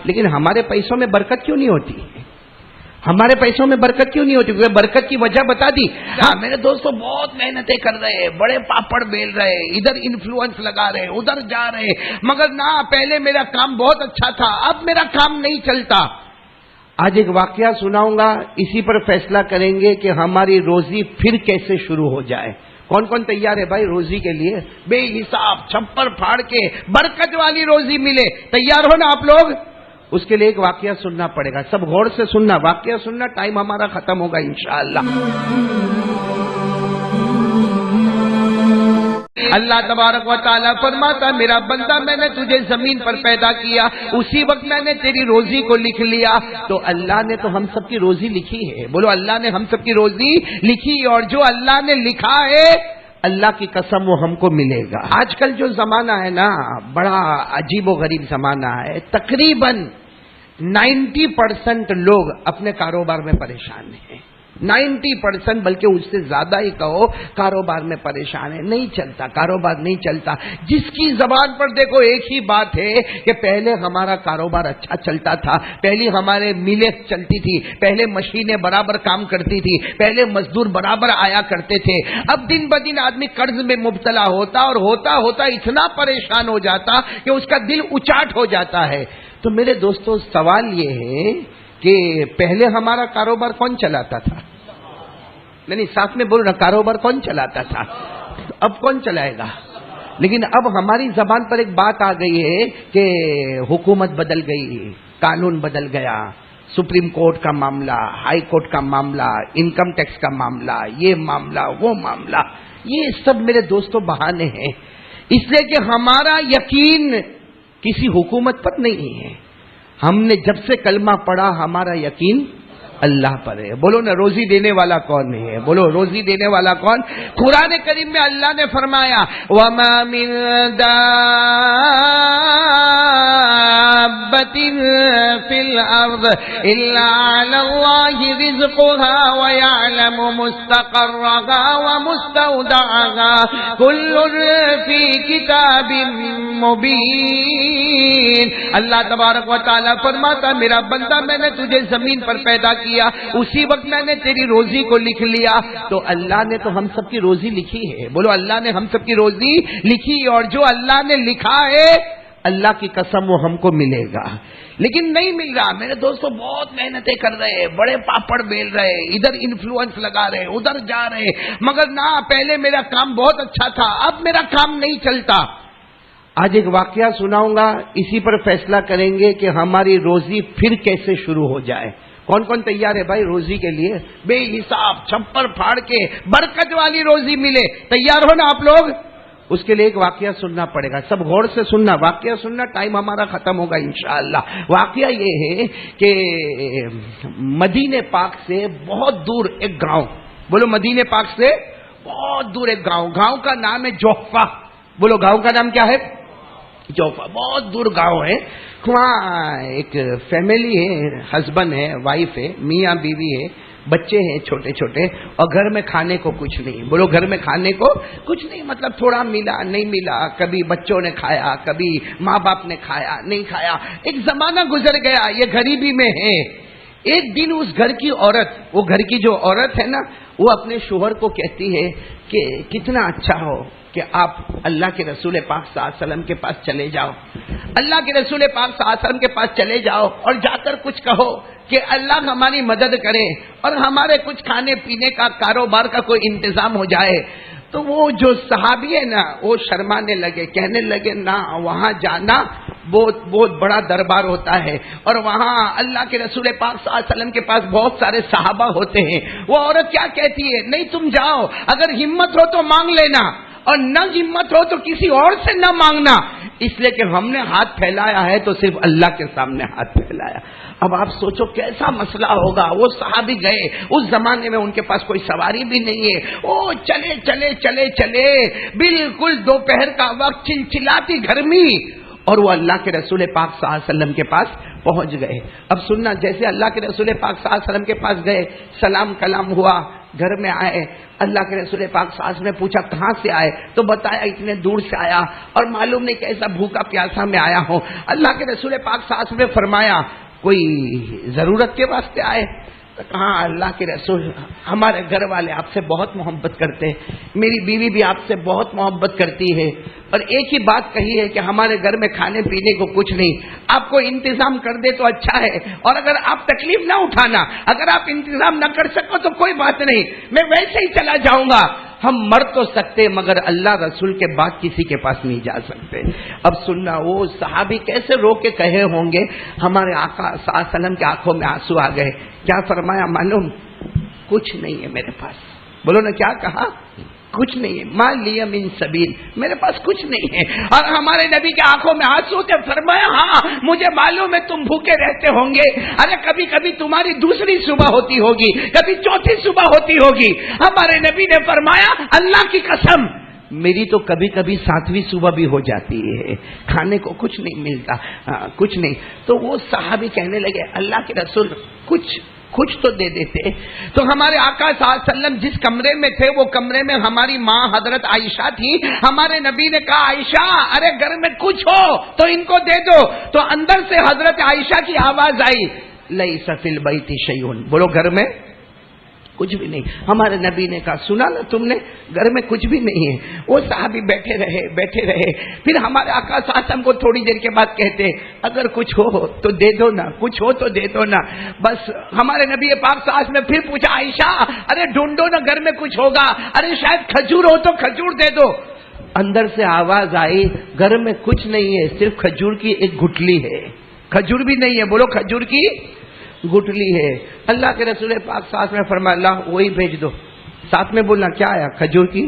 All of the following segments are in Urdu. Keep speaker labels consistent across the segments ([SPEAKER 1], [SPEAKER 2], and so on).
[SPEAKER 1] لیکن ہمارے پیسوں میں برکت کیوں نہیں ہوتی؟ ہمارے پیسوں میں برکت کیوں نہیں ہوتی؟ کیونکہ برکت کی وجہ بتا دی. ہاں میرے دوستوں بہت محنتیں کر رہے ہیں، بڑے پاپڑ بیل رہے ہیں، ادھر انفلوئنس لگا رہے ہیں، ادھر جا رہے ہیں، مگر نہ پہلے میرا کام بہت اچھا تھا، اب میرا کام نہیں چلتا. آج ایک واقعہ سناؤں گا، اسی پر فیصلہ کریں گے کہ ہماری روزی پھر کیسے شروع ہو جائے. کون کون تیار ہے بھائی روزی کے لیے؟ بے حساب چھپر پھاڑ کے برکت والی روزی ملے، تیار ہو نا آپ لوگ؟ اس کے لیے ایک واقعہ سننا پڑے گا، سب غور سے سننا، واقعہ سننا، ٹائم ہمارا ختم ہوگا انشاءاللہ. اللہ تبارک و تعالیٰ فرماتا میرا بندہ میں نے تجھے زمین پر پیدا کیا، اسی وقت میں نے تیری روزی کو لکھ لیا. تو اللہ نے تو ہم سب کی روزی لکھی ہے، بولو اللہ نے ہم سب کی روزی لکھی، اور جو اللہ نے لکھا ہے اللہ کی قسم وہ ہم کو ملے گا. آج کل جو زمانہ ہے نا بڑا عجیب و غریب زمانہ ہے. تقریباً 90% لوگ اپنے کاروبار میں پریشان ہیں، 90% بلکہ اس سے زیادہ ہی کہو کاروبار میں پریشان ہے، نہیں چلتا، کاروبار نہیں چلتا. جس کی زبان پر دیکھو ایک ہی بات ہے کہ پہلے ہمارا کاروبار اچھا چلتا تھا، پہلے ہمارے میلیں چلتی تھی، پہلے مشینیں برابر کام کرتی تھی، پہلے مزدور برابر آیا کرتے تھے. اب دن بدن آدمی قرض میں مبتلا ہوتا اور ہوتا ہوتا اتنا پریشان ہو جاتا کہ اس کا دل اچاٹ ہو جاتا ہے. تو میرے دوستو سوال یہ ہے کہ پہلے ہمارا کاروبار کون چلاتا تھا؟ نہیں ساتھ میں بول رہا، کاروبار کون چلاتا تھا؟ اب کون چلائے گا؟ لیکن اب ہماری زبان پر ایک بات آ گئی ہے کہ حکومت بدل گئی، قانون بدل گیا، سپریم کورٹ کا معاملہ، ہائی کورٹ کا معاملہ، انکم ٹیکس کا معاملہ، یہ معاملہ وہ معاملہ. یہ سب میرے دوستوں بہانے ہیں، اس لیے کہ ہمارا یقین کسی حکومت پر نہیں ہے. ہم نے جب سے کلمہ پڑھا ہمارا یقین اللہ پر ہے. بولو نا روزی دینے والا کون ہے؟ بولو روزی دینے والا کون؟ قرآن کریم میں اللہ نے فرمایا وَمَا مِن دَابَّةٍ فِي الْأَرْضِ إِلَّا عَلَى اللَّهِ رِزْقُهَا وَيَعْلَمُ مُسْتَقَرَّهَا وَمُسْتَوْدَعَهَا كُلٌّ فِي كِتَابٍ مُبِينٍ. اللہ تبارک و تعالیٰ فرماتا میرا بندہ میں نے تجھے زمین پر پیدا کیا، اسی وقت میں نے تیری روزی کو لکھ لیا. تو اللہ نے تو ہم سب کی روزی لکھی ہے، بولو اللہ نے ہم سب کی روزی لکھی، اور جو اللہ نے لکھا ہے اللہ کی قسم وہ ہم کو ملے گا. لیکن نہیں مل رہا. میرے دوستوں بہت محنتیں کر رہے ہیں، بڑے پاپڑ بیل رہے ہیں، ادھر انفلوئنس لگا رہے ہیں، ادھر جا رہے ہیں، مگر نہ پہلے میرا کام بہت اچھا تھا، اب میرا کام نہیں چلتا. آج ایک واقعہ سناؤں گا، اسی پر فیصلہ کریں گے کہ ہماری روزی پھر کیسے شروع ہو جائے. کون کون تیار ہے بھائی روزی کے لیے؟ بے حساب چھپر پھاڑ کے برکت والی روزی ملے، تیار ہو نا آپ لوگ؟ اس کے لیے ایک واقعہ سننا پڑے گا، سب غور سے سننا، واقعہ سننا، ٹائم ہمارا ختم ہوگا انشاءاللہ. واقعہ یہ ہے کہ مدینے پاک سے بہت دور ایک گاؤں، بولو مدینے پاک سے بہت دور ایک گاؤں کا نام ہے جوفہ. بولو گاؤں کا نام کیا ہے؟ جوفہ. بہت دور گاؤں ہے. وہاں ایک فیملی ہے، ہسبینڈ ہے، وائف ہے، میاں بیوی ہے، بچے ہیں چھوٹے چھوٹے، اور گھر میں کھانے کو کچھ نہیں. بولو گھر میں کھانے کو کچھ نہیں، مطلب تھوڑا ملا نہیں ملا، کبھی بچوں نے کھایا، کبھی ماں باپ نے کھایا نہیں کھایا. ایک زمانہ گزر گیا، یہ غریبی میں ہے. ایک دن اس گھر کی عورت، وہ گھر کی جو عورت ہے نا، وہ اپنے شوہر کو کہتی ہے کہ کتنا اچھا ہو کہ آپ اللہ کے رسول پاک صلی اللہ علیہ وسلم کے پاس چلے جاؤ، اللہ کے رسول پاک صلی اللہ علیہ وسلم کے پاس چلے جاؤ اور جا کر کچھ کہو کہ اللہ ہماری مدد کرے اور ہمارے کچھ کھانے پینے کا کاروبار کا کوئی انتظام ہو جائے. تو وہ جو صحابی ہے نا وہ شرمانے لگے، کہنے لگے نہ، وہاں جانا بہت بڑا دربار ہوتا ہے، اور وہاں اللہ کے رسول پاک صلی اللہ علیہ وسلم کے پاس بہت سارے صحابہ ہوتے ہیں. وہ عورت کیا کہتی ہے، نہیں تم جاؤ، اگر ہمت ہو تو مانگ لینا، اور نہ ہمت ہو تو کسی اور سے نہ مانگنا، اس لیے کہ ہم نے ہاتھ پھیلایا ہے تو صرف اللہ کے سامنے ہاتھ پھیلایا. اب آپ سوچو کیسا مسئلہ ہوگا. وہ صحابی گئے، اس زمانے میں ان کے پاس کوئی سواری بھی نہیں ہے، وہ چلے بالکل دوپہر کا وقت، چلچلاتی گرمی، اور وہ اللہ کے رسول پاک صلی اللہ علیہ وسلم کے پاس پہنچ گئے. اب سننا، جیسے اللہ کے رسول پاک صلی اللہ علیہ وسلم کے پاس گئے، سلام کلام ہوا، گھر میں آئے، اللہ کے رسول پاک صلی اللہ علیہ وسلم نے پوچھا کہاں سے آئے، تو بتایا اتنے دور سے آیا اور معلوم نہیں کیسا بھوکا پیاسا میں آیا ہوں. اللہ کے رسول پاک صلی اللہ علیہ وسلم نے فرمایا کوئی ضرورت کے واسطے آئے؟ تو کہا اللہ کے رسول ہمارے گھر والے آپ سے بہت محبت کرتے ہیں، میری بیوی بھی آپ سے بہت محبت کرتی ہے، اور ایک ہی بات کہی ہے کہ ہمارے گھر میں کھانے پینے کو کچھ نہیں، آپ کو انتظام کر دے تو اچھا ہے، اور اگر آپ تکلیف نہ اٹھانا، اگر آپ انتظام نہ کر سکو تو کوئی بات نہیں، میں ویسے ہی چلا جاؤں گا. ہم مر تو سکتے مگر اللہ رسول کے بعد کسی کے پاس نہیں جا سکتے. اب سننا، وہ صحابی کیسے رو کے کہے ہوں گے، ہمارے آقا صلی اللہ علیہ وسلم کے آنکھوں میں آنسو آ گئے. کیا فرمایا معلوم؟ کچھ نہیں ہے میرے پاس. بولو نا کیا کہا؟ کچھ نہیں ہے. ما لی من سبیل، میرے پاس کچھ نہیں ہے. اور ہمارے نبی کے آنکھوں میں آنسو تھے. فرمایا ہاں مجھے معلوم ہے تم بھوکے رہتے ہوں گے، ارے کبھی کبھی تمہاری دوسری صبح ہوتی ہوگی، کبھی چوتھی صبح ہوتی ہوگی. ہمارے نبی نے فرمایا اللہ کی قسم میری تو کبھی کبھی 7ویں صبح بھی ہو جاتی ہے، کھانے کو کچھ نہیں ملتا، کچھ نہیں. تو وہ صحابی کہنے لگے اللہ کے رسول کچھ تو دے دیتے. تو ہمارے آقا صلی اللہ علیہ وسلم جس کمرے میں تھے وہ کمرے میں ہماری ماں حضرت عائشہ تھی. ہمارے نبی نے کہا عائشہ ارے گھر میں کچھ ہو تو ان کو دے دو. تو اندر سے حضرت عائشہ کی آواز آئی لیس فی البیت شیء، بولو گھر میں کچھ بھی نہیں. ہمارے نبی نے کہا سنا نا تم نے، گھر میں کچھ بھی نہیں ہے. وہ صحابی بیٹھے رہے. پھر ہمارے آقا صلی اللہ علیہ وسلم کو تھوڑی دیر کے بعد کہتے اگر کچھ ہو تو دے دو نا، کچھ ہو تو دے دو نا. بس ہمارے نبی پاک صلی اللہ علیہ وسلم نے پھر پوچھا عائشہ ارے ڈھونڈو نا گھر میں کچھ ہوگا، ارے شاید کھجور ہو تو کھجور دے دو. اندر سے آواز آئی گھر میں کچھ نہیں ہے، صرف کھجور کی ایک گٹلی ہے. کھجور بھی نہیں ہے، بولو کھجور کی گٹلی ہے. اللہ کے رسول پاک صلی اللہ علیہ وسلم نے فرمایا اللہ وہی بھیج دو. ساتھ میں بولنا کیا آیا؟ کھجور کی،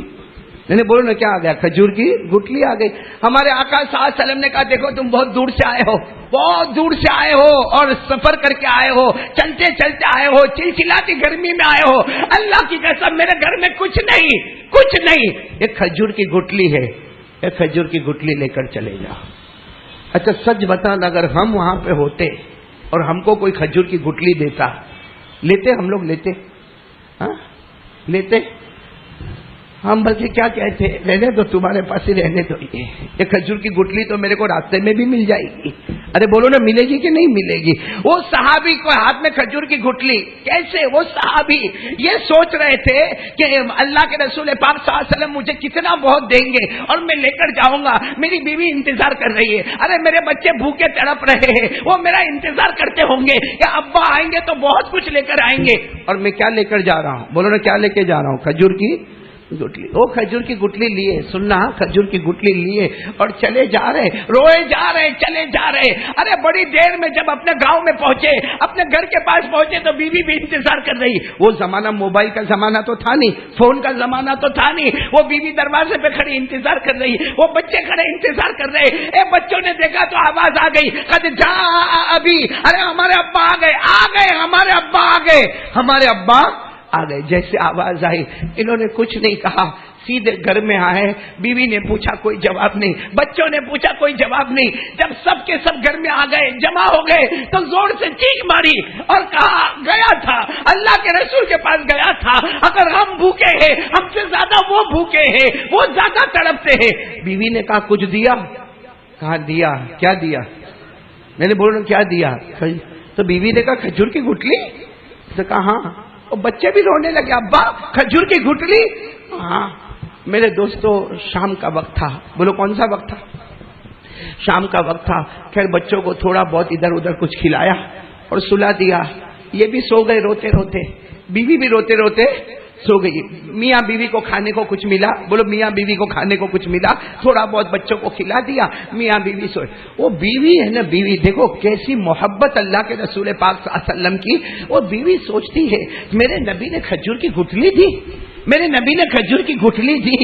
[SPEAKER 1] نہیں بولو نا کیا آ گیا؟ کھجور کی گٹلی آ گئی. ہمارے آقا صلی اللہ علیہ وسلم نے کہا دیکھو تم بہت دور سے آئے ہو، بہت دور سے آئے ہو اور سفر کر کے آئے ہو، چلتے چلتے آئے ہو، چلچلاتی گرمی میں آئے ہو. اللہ کی قسم میرے گھر میں کچھ نہیں. ایک کھجور کی گٹلی ہے، ایک کھجور کی گٹلی لے کر چلے جاؤ. اچھا سچ بتانا اگر ہم وہاں پہ ہوتے اور ہم کو کوئی کھجور کی گٹلی دیتا، لیتے ہم لوگ؟ لیتے ہم بلکہ کیا کہتے رہنے دو تمہارے پاس ہی رہنے دو. یہ کھجور کی گٹلی تو میرے کو راستے میں بھی مل جائے گی. ارے بولو نا ملے گی کہ نہیں ملے گی؟ وہ صحابی کو ہاتھ میں کھجور کی گٹلی، کیسے وہ صحابی یہ سوچ رہے تھے کہ اللہ کے رسول پاک صلی اللہ علیہ وسلم مجھے کتنا بہت دیں گے اور میں لے کر جاؤں گا. میری بیوی انتظار کر رہی ہے، ارے میرے بچے بھوکے تڑپ رہے ہیں، وہ میرا انتظار کرتے ہوں گے کہ ابا آئیں گے تو بہت کچھ لے کر آئیں گے. اور میں کیا لے کر جا رہا ہوں؟ بولو نا کیا لے کے جا رہا ہوں؟ کھجور کی گٹلی. وہ کھجور کی گٹلی لیے، سننا کھجور کی گٹلی لیے اور چلے جا رہے، روئے جا رہے، چلے جا رہے. ارے بڑی دیر میں جب اپنے گاؤں میں پہنچے، اپنے گھر کے پاس پہنچے تو بیوی بھی انتظار کر رہی. وہ زمانہ موبائل کا زمانہ تو تھا نہیں، فون کا زمانہ تو تھا نہیں. وہ بیوی دروازے پہ کھڑی انتظار کر رہی، وہ بچے کھڑے انتظار کر رہے. بچوں نے دیکھا تو آواز آ گئی قد جاء ابی، ارے ہمارے ابا آ گئے، ہمارے ابا آ گئے. جیسے آواز آئی انہوں نے کچھ نہیں کہا، سیدھے گھر میں آئے. بیوی نے پوچھا کوئی جواب نہیں، بچوں نے پوچھا کوئی جواب نہیں. جب سب کے سب گھر میں آ گئے، جمع ہو گئے تو زور سے چیخ ماری اور کہا گیا تھا اللہ کے رسول کے پاس گیا تھا، اگر ہم بھوکے ہیں ہم سے زیادہ وہ بھوکے ہیں، وہ زیادہ تڑپتے ہیں. بیوی نے کہا کچھ دیا؟ کہا دیا. کیا دیا؟ میں نے بولا کیا دیا؟ تو بیوی نے کہا کھجور کی گٹلی. تو کہا ہاں. بچے بھی رونے لگے ابا کھجور کی گٹلی. ہاں میرے دوستو شام کا وقت تھا. بولو کون سا وقت تھا؟ شام کا وقت تھا. خیر بچوں کو تھوڑا بہت ادھر ادھر کچھ کھلایا اور سلا دیا. یہ بھی سو گئے روتے روتے، بیوی بھی روتے روتے سو گئی. میاں بیوی کو کھانے کو کچھ ملا، بولو میاں بیوی کو کھانے کو کچھ ملا، تھوڑا بہت بچوں کو کھلا دیا، میاں بیوی سوئے. وہ بیوی ہے نا، بیوی دیکھو کیسی محبت اللہ کے رسول پاک صلی اللہ علیہ وسلم کی. وہ بیوی سوچتی ہے میرے نبی نے کھجور کی گٹلی دی، میرے نبی نے کھجور کی گٹلی دی.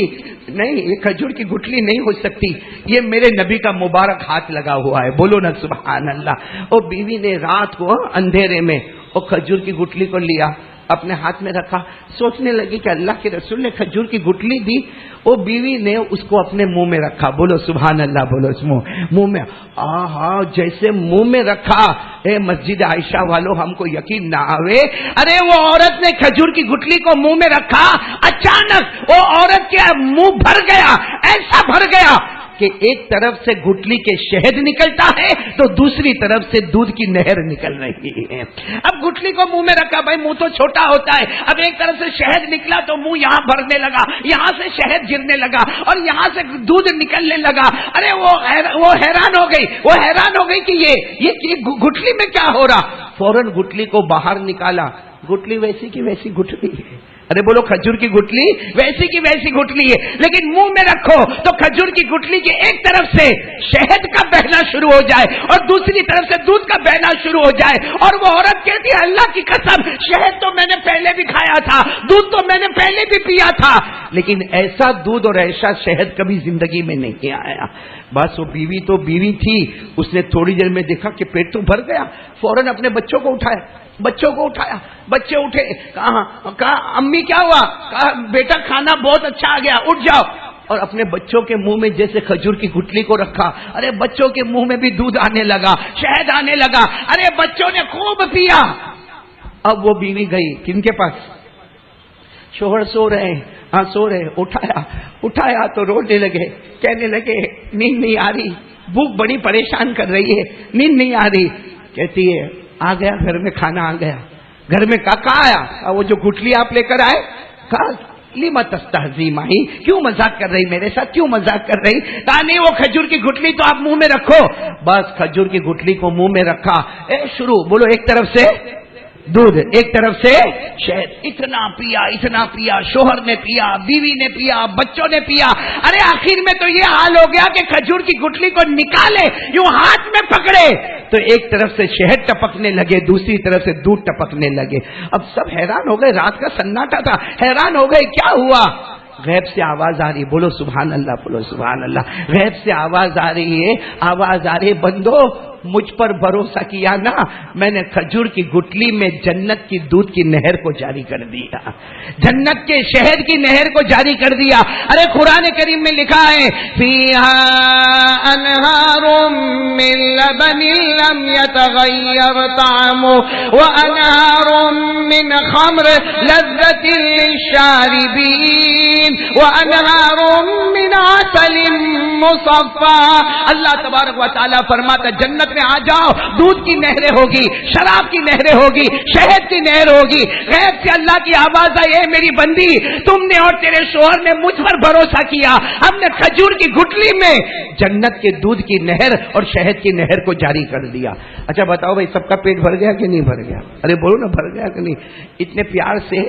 [SPEAKER 1] نہیں یہ کھجور کی گٹلی نہیں ہو سکتی، یہ میرے نبی کا مبارک ہاتھ لگا ہوا ہے. بولو نا سبحان اللہ. وہ بیوی نے رات کو اندھیرے میں وہ کھجور کی گٹلی کو لیا، اپنے ہاتھ میں رکھا. سوچنے لگی کہ اللہ کے رسول نے کھجور کی گٹلی دی, وہ بیوی نے اس کو اپنے منہ میں رکھا. بولو سبحان اللہ, بولو اس منہ میں. آہا, جیسے منہ میں رکھا, اے مسجد عائشہ والو ہم کو یقین نہ آوے. ارے وہ عورت نے کھجور کی گٹلی کو منہ میں رکھا, اچانک وہ عورت کے منہ بھر گیا, ایسا بھر گیا کہ ایک طرف سے گٹلی کے شہد نکلتا ہے تو دوسری طرف سے دودھ کی نہر نکل رہی ہے. اب گٹلی کو منہ میں رکھا, بھائی منہ تو چھوٹا ہوتا ہے, اب ایک طرف سے شہد نکلا تو منہ یہاں بھرنے لگا, یہاں سے شہد گرنے لگا اور یہاں سے دودھ نکلنے لگا. ارے وہ حیران ہو گئی کہ یہ گٹلی میں کیا ہو رہا. فوراً گٹلی کو باہر نکالا. گٹلی ویسی کی ویسی گٹلی ہے. ارے بولو, کھجور کی گٹلی ویسی کی ویسی گٹلی ہے, لیکن منہ میں رکھو تو کھجور کی گٹلی کی ایک طرف سے شہد کا بہنا شروع ہو جائے اور دوسری طرف سے دودھ کا بہنا شروع ہو جائے. اور وہ عورت کہتی ہے اللہ کی قسم, شہد تو میں نے پہلے بھی کھایا تھا, دودھ تو میں نے پہلے بھی پیا تھا, لیکن ایسا دودھ اور ایسا شہد کبھی زندگی میں نہیں آیا. بس وہ بیوی تو بیوی تھی, اس نے تھوڑی دیر میں دیکھا کہ پیٹ تو بھر گیا, فوراً اپنے بچوں کو اٹھایا. بچے اٹھے, کہا امی کیا ہوا, کہا بیٹا کھانا بہت اچھا آ گیا, اٹھ جاؤ. اور اپنے بچوں کے منہ میں جیسے کھجور کی گٹلی کو رکھا, ارے بچوں کے منہ میں بھی دودھ آنے لگا, شہد آنے لگا. ارے بچوں نے خوب پیا. اب وہ بیوی گئی کن کے پاس, شوہر سو رہے, اٹھایا تو رونے لگے, کہنے لگے نیند نہیں آ رہی, بھوک بڑی پریشان کر رہی ہے, نیند نہیں آ رہی. کہتی ہے آ گیا گھر میں کھانا آ گیا. گھر میں کہاں آیا, وہ جو گٹلی آپ لے کر آئے. کہا لما تستہزی ماہی, کیوں مذاق کر رہی میرے ساتھ, کیوں مذاق کر رہی. کہا نہیں, وہ کھجور کی گٹلی تو آپ منہ میں رکھو. بس کھجور کی گٹلی کو منہ میں رکھا, شروع. بولو, ایک طرف سے دودھ, ایک طرف سے شہد. اتنا پیا, شوہر نے پیا, بیوی نے پیا, بچوں نے پیا. ارے آخر میں تو یہ حال ہو گیا کہ کھجور کی گٹلی کو نکالے, یوں ہاتھ میں پکڑے تو ایک طرف سے شہد ٹپکنے لگے, دوسری طرف سے دودھ ٹپکنے لگے. اب سب حیران ہو گئے, رات کا سناٹا تھا, حیران ہو گئے کیا ہوا. غیب سے آواز آ رہی, بولو سبحان اللہ, بولو سبحان اللہ. غیب سے آواز آ رہی ہے, بندو مجھ پر بھروسہ کیا نا, میں نے کھجور کی گٹلی میں جنت کی دودھ کی نہر کو جاری کر دیا, جنت کے شہد کی نہر کو جاری کر دیا. ارے قرآن کریم میں لکھا ہے فیہا انہار من لبن لم یتغیر طعمه وانہار من خمر لذت للشاربین وانہار من عسل مصفى. اللہ تبارک و تعالیٰ فرماتا جنت میں آ جاؤ, دودھ کی نہریں ہوگی, شراب کی نہریں ہوگی, شہد کی نہر ہوگی. غیب سے اللہ کی آواز آئی, اے میری بندی, تم نے اور تیرے شوہر نے مجھ پر بھروسہ کیا, ہم نے کھجور کی گٹلی میں جنت کے دودھ کی نہر اور شہد کی نہر کو جاری کر دیا. اچھا بتاؤ بھائی, سب کا پیٹ بھر گیا کہ نہیں بھر گیا. ارے بولو نا, بھر گیا کہ نہیں. اتنے پیار سے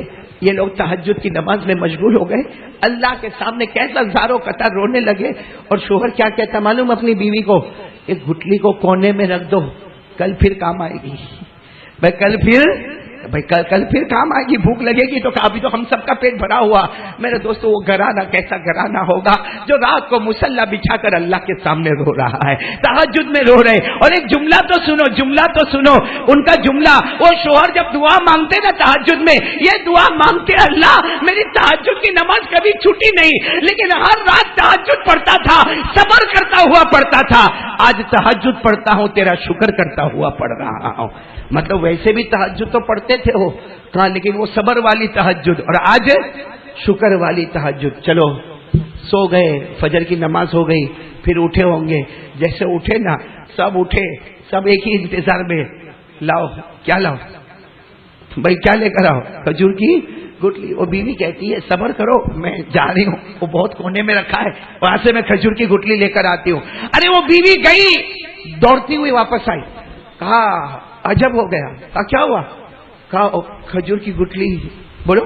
[SPEAKER 1] یہ لوگ تہجد کی نماز میں مشغول ہو گئے, اللہ کے سامنے کیسا زاروں قطار رونے لگے. اور شوہر کیا کہتا معلوم اپنی بیوی کو, ایک گٹلی کو کونے میں رکھ دو, کل پھر کام آئے گی. کل پھر کام آئے گی, بھوک لگے گی تو ابھی تو ہم سب کا پیٹ بھرا ہوا. میرے دوستو, وہ گھرانہ کیسا گھرانہ ہوگا جو رات کو مصلی بچھا کر اللہ کے سامنے رو رہا ہے, تہجد میں رو رہے. اور ایک جملہ تو سنو, ان کا جملہ, وہ شوہر جب دعا مانگتے نا تہجد میں, یہ دعا مانگتے, اللہ میری تہجد کی نماز کبھی چھوٹی نہیں, لیکن ہر رات تہجد پڑھتا تھا, صبر کرتا ہوا پڑھتا تھا. آج تہجد پڑھتا ہوں, تیرا شکر کرتا ہوا پڑھ رہا ہوں. مطلب ویسے بھی تہجد تو پڑھتے تھے وہ کہاں, لیکن وہ صبر والی تہجد, اور آج شکر والی تہجد. چلو سو گئے, فجر کی نماز ہو گئی, پھر اٹھے ہوں گے. جیسے اٹھے نا, سب اٹھے, سب ایک ہی انتظار میں, لاؤ کیا لاؤ بھائی, کیا لے کر آؤ, کھجور کی گٹلی. وہ بیوی کہتی ہے صبر کرو, میں جا رہی ہوں, وہ بہت کونے میں رکھا ہے, وہاں سے میں کھجور کی گٹلی لے کر آتی ہوں. ارے وہ بیوی گئی, دوڑتی ہوئی واپس آئی, کہا عجب ہو گیا. کہا کیا ہوا, کہا کھجور کی گٹلی. بولو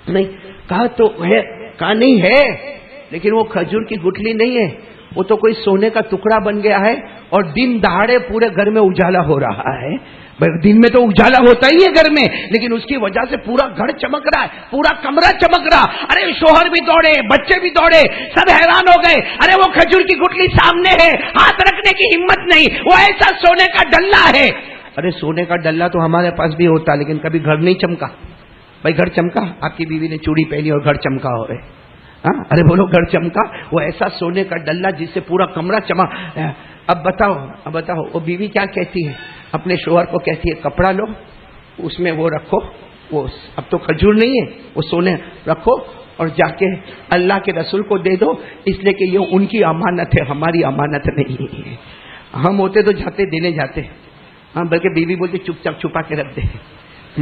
[SPEAKER 1] نہیں, کہا تو ہے, کہا نہیں ہے, لیکن وہ کھجور کی گٹلی نہیں ہے, وہ تو کوئی سونے کا ٹکڑا بن گیا ہے, اور دن دہاڑے پورے گھر میں اجالا ہو رہا ہے. دن میں تو اجالا ہوتا ہی ہے گھر میں, لیکن اس کی وجہ سے پورا گھر چمک رہا ہے, پورا کمرہ چمک رہا. ارے شوہر بھی دوڑے, بچے بھی دوڑے, سب حیران ہو گئے. ارے وہ کھجور کی گٹلی سامنے ہے, ہاتھ رکھنے کی ہمت نہیں, وہ ایسا سونے کا ڈلہ ہے. ارے سونے کا ڈلہ تو ہمارے پاس بھی ہوتا لیکن کبھی گھر نہیں چمکا. بھائی گھر چمکا؟ آپ کی بیوی نے چوڑی پہنی اور گھر چمکا ہو رہے. ارے بولو گھر چمکا؟ وہ ایسا سونے کا ڈلہ جس سے پورا کمرہ چمک. اب بتاؤ وہ بیوی کیا کہتی ہے؟ اپنے شوہر کو کہتی ہے کپڑا لو, اس میں وہ رکھو, وہ اب تو کھجور نہیں ہے, وہ سونے رکھو اور جا کے اللہ کے رسول کو دے دو, اس لیے کہ یہ ان کی امانت ہے, ہماری امانت نہیں ہے. ہم ہوتے تو جاتے دینے جاتے, بلکہ بیوی بولتی چپ چاپ چھپا کے رکھ دے,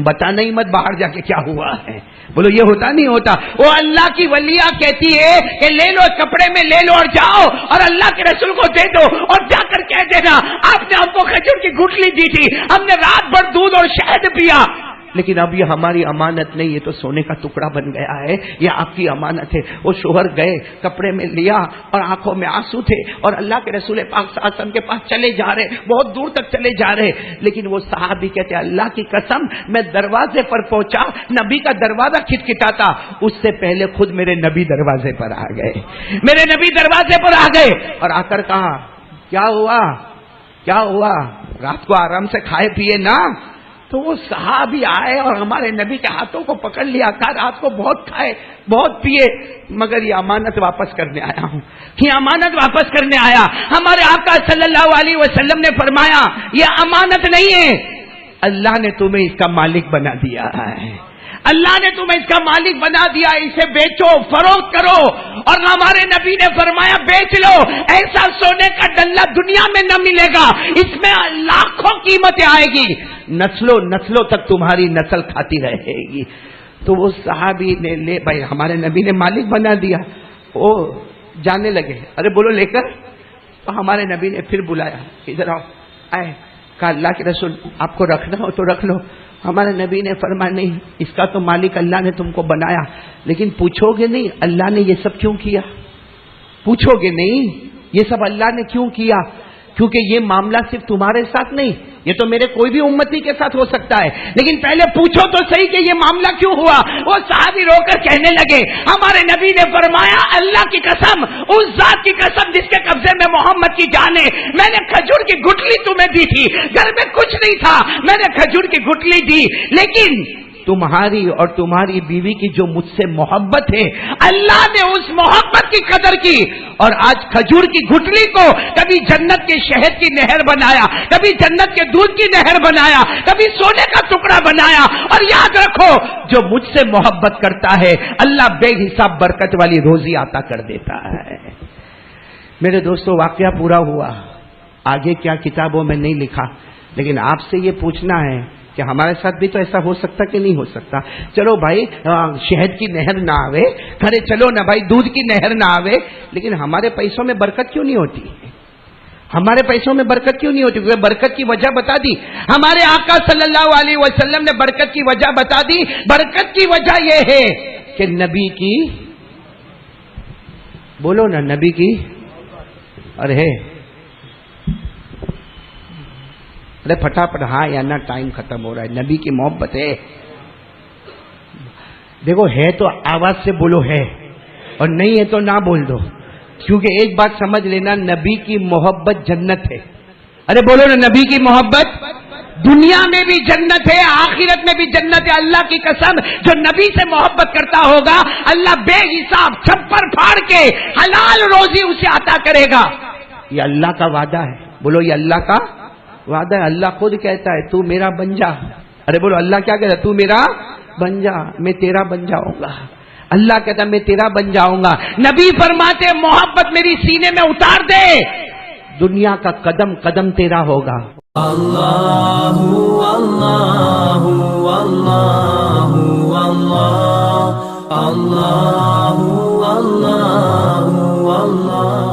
[SPEAKER 1] بتانا ہی مت باہر جا کے کیا ہوا ہے. بولو یہ ہوتا نہیں ہوتا. وہ اللہ کی ولیہ کہتی ہے کہ لے لو کپڑے میں لے لو اور جاؤ اور اللہ کے رسول کو دے دو اور جا کر کہہ دینا آپ نے ہم کو کھجور کی گٹلی دی تھی, ہم نے رات بھر دودھ اور شہد پیا, لیکن اب یہ ہماری امانت نہیں, یہ تو سونے کا ٹکڑا بن گیا ہے, یہ آپ کی امانت ہے. وہ شوہر گئے, کپڑے میں لیا اور آنکھوں میں آنسو تھے اور اللہ کے رسول پاک صلی اللہ علیہ وسلم کے پاس چلے جا رہے, بہت دور تک چلے جا رہے, لیکن وہ صحابی کہتے اللہ کی قسم میں دروازے پر پہنچا, نبی کا دروازہ کھٹکھٹاتا, اس سے پہلے خود میرے نبی دروازے پر آ گئے, میرے نبی دروازے پر آ گئے اور آ کر کہا کیا ہوا, رات کو آرام سے کھائے پیے نا. تو وہ صحابی آئے اور ہمارے نبی کے ہاتھوں کو پکڑ لیا, کہا رات کو بہت کھائے بہت پیے, مگر یہ امانت واپس کرنے آیا ہوں, یہ امانت واپس کرنے آیا. ہمارے آقا صلی اللہ علیہ وسلم نے فرمایا یہ امانت نہیں ہے, اللہ نے تمہیں اس کا مالک بنا دیا ہے, اللہ نے تمہیں اس کا مالک بنا دیا, اسے بیچو فروخت کرو. اور ہمارے نبی نے فرمایا بیچ لو, ایسا سونے کا ڈلہ دنیا میں نہ ملے گا, اس میں لاکھوں قیمتیں آئے گی, نسلوں تک تمہاری نسل کھاتی رہے گی. تو وہ صحابی نے لے, بھائی ہمارے نبی نے مالک بنا دیا, وہ جانے لگے. ارے بولو لے کر. تو ہمارے نبی نے پھر بلایا, ادھر آؤ, آئے, کہا اللہ کے رسول آپ کو رکھنا ہو تو رکھ لو. ہمارے نبی نے فرمایا نہیں, اس کا تو مالک اللہ نے تم کو بنایا, لیکن پوچھو گے نہیں اللہ نے یہ سب کیوں کیا, پوچھو گے نہیں یہ سب اللہ نے کیوں کیا, کیونکہ یہ معاملہ صرف تمہارے ساتھ نہیں, یہ تو میرے کوئی بھی امتی کے ساتھ ہو سکتا ہے, لیکن پہلے پوچھو تو صحیح کہ یہ معاملہ کیوں ہوا. وہ صحابی رو کر کہنے لگے ہمارے نبی نے فرمایا اللہ کی قسم, اس ذات کی قسم جس کے قبضے میں محمد کی جان ہے, میں نے کھجور کی گٹلی تمہیں دی تھی, گھر میں کچھ نہیں تھا, میں نے کھجور کی گٹلی دی, لیکن تمہاری اور تمہاری بیوی کی جو مجھ سے محبت ہے, اللہ نے اس محبت کی قدر کی اور آج کھجور کی گٹلی کو کبھی جنت کے شہد کی نہر بنایا, کبھی جنت کے دودھ کی نہر بنایا, کبھی سونے کا ٹکڑا بنایا. اور یاد رکھو جو مجھ سے محبت کرتا ہے اللہ بے حساب برکت والی روزی عطا کر دیتا ہے. میرے دوستو واقعہ پورا ہوا, آگے کیا کتابوں میں نہیں لکھا, لیکن آپ سے یہ پوچھنا ہے کہ ہمارے ساتھ بھی تو ایسا ہو سکتا کہ نہیں ہو سکتا. چلو بھائی شہد کی نہر نہ آوے, کھڑے چلو نا بھائی دودھ کی نہر نہ آوے, لیکن ہمارے پیسوں میں برکت کیوں نہیں ہوتی, ہمارے پیسوں میں برکت کیوں نہیں ہوتی؟ کیونکہ برکت کی وجہ بتا دی ہمارے آقا صلی اللہ علیہ وسلم نے, برکت کی وجہ بتا دی. برکت کی وجہ یہ ہے کہ نبی کی, بولو نا نبی کی, ارے پھٹافٹ ہاں یا نہ, ٹائم ختم ہو رہا ہے. نبی کی محبت ہے, دیکھو ہے تو آواز سے بولو ہے, اور نہیں ہے تو نہ بول دو, کیونکہ ایک بات سمجھ لینا نبی کی محبت جنت ہے. ارے بولو نا نبی کی محبت دنیا میں بھی جنت ہے, آخرت میں بھی جنت ہے. اللہ کی قسم جو نبی سے محبت کرتا ہوگا اللہ بے حساب چھپر پھاڑ کے حلال روزی اسے عطا کرے گا. یہ اللہ کا وعدہ ہے. بولو یہ اللہ کا وعدہ ہے. اللہ خود کہتا ہے تو میرا بن جا. ارے بولو اللہ کیا کہتا ہے, تو میرا بن جا, میں تیرا بن جاؤں گا. اللہ کہتا ہے میں تیرا بن جاؤں گا. نبی فرماتے محبت میری سینے میں اتار دے, دنیا کا قدم قدم تیرا ہوگا. اللہ اللہ اللہ اللہ اللہ اللہ اللہ